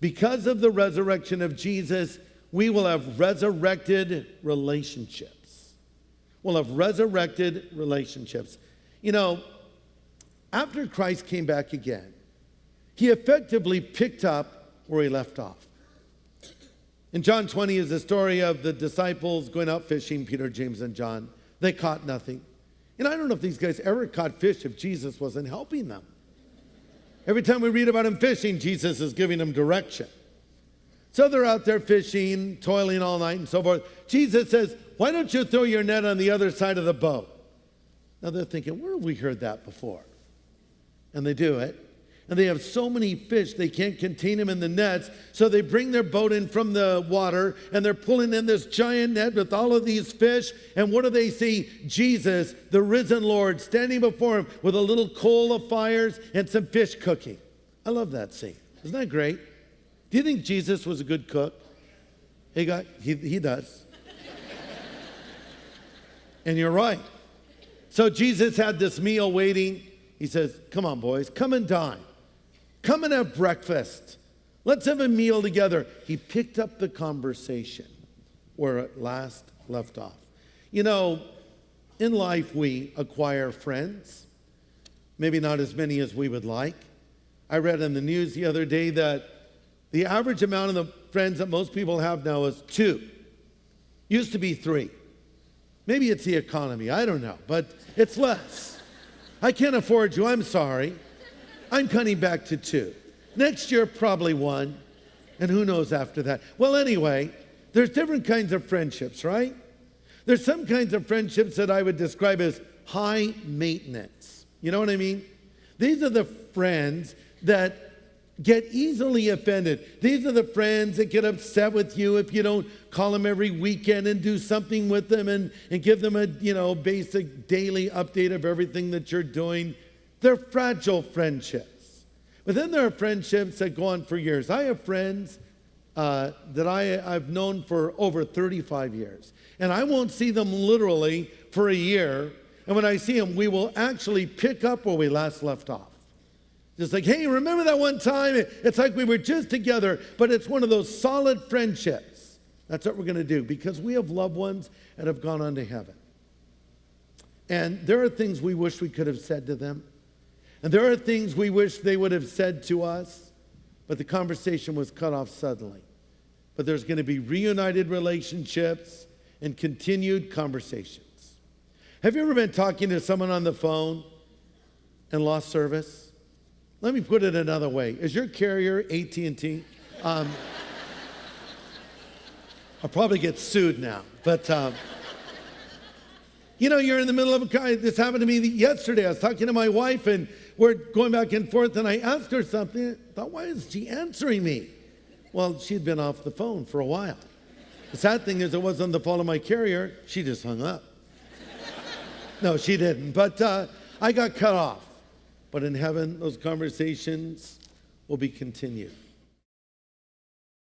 Because of the resurrection of Jesus, we will have resurrected relationships. We'll have resurrected relationships. You know, after Christ came back again, he effectively picked up where he left off. In John 20 is the story of the disciples going out fishing, Peter, James, and John. They caught nothing. And I don't know if these guys ever caught fish if Jesus wasn't helping them. Every time we read about him fishing, Jesus is giving them direction. So they're out there fishing, toiling all night and so forth. Jesus says, why don't you throw your net on the other side of the boat? Now they're thinking, where have we heard that before? And they do it. And they have so many fish, they can't contain them in the nets. So they bring their boat in from the water, and they're pulling in this giant net with all of these fish. And what do they see? Jesus, the risen Lord, standing before him with a little coal of fires and some fish cooking. I love that scene. Isn't that great? Do you think Jesus was a good cook? He does. And you're right. So Jesus had this meal waiting. He says, come on, boys, come and dine. Come and have breakfast. Let's have a meal together. He picked up the conversation where it last left off. You know, in life we acquire friends, maybe not as many as we would like. I read in the news the other day that the average amount of the friends that most people have now is 2. Used to be 3. Maybe it's the economy, I don't know, but it's less. I can't afford you, I'm sorry. I'm cutting back to 2. Next year, probably 1. And who knows after that? Well, anyway, there's different kinds of friendships, right? There's some kinds of friendships that I would describe as high maintenance. You know what I mean? These are the friends that get easily offended. These are the friends that get upset with you if you don't call them every weekend and do something with them and give them a, basic daily update of everything that you're doing. They're fragile friendships. But then there are friendships that go on for years. I have friends that I've known for over 35 years. And I won't see them literally for a year. And when I see them, we will actually pick up where we last left off. Just like, hey, remember that one time? It's like we were just together, but it's one of those solid friendships. That's what we're going to do because we have loved ones that have gone on to heaven. And there are things we wish we could have said to them. And there are things we wish they would have said to us, but the conversation was cut off suddenly. But there's going to be reunited relationships and continued conversations. Have you ever been talking to someone on the phone and lost service? Let me put it another way. Is your carrier AT&T? I'll probably get sued now, but you're in the middle of a car. This happened to me yesterday. I was talking to my wife, and we're going back and forth, and I asked her something. I thought, why is she answering me? Well, she'd been off the phone for a while. The sad thing is it wasn't the fault of my carrier. She just hung up. No, she didn't. But I got cut off. But in heaven, those conversations will be continued.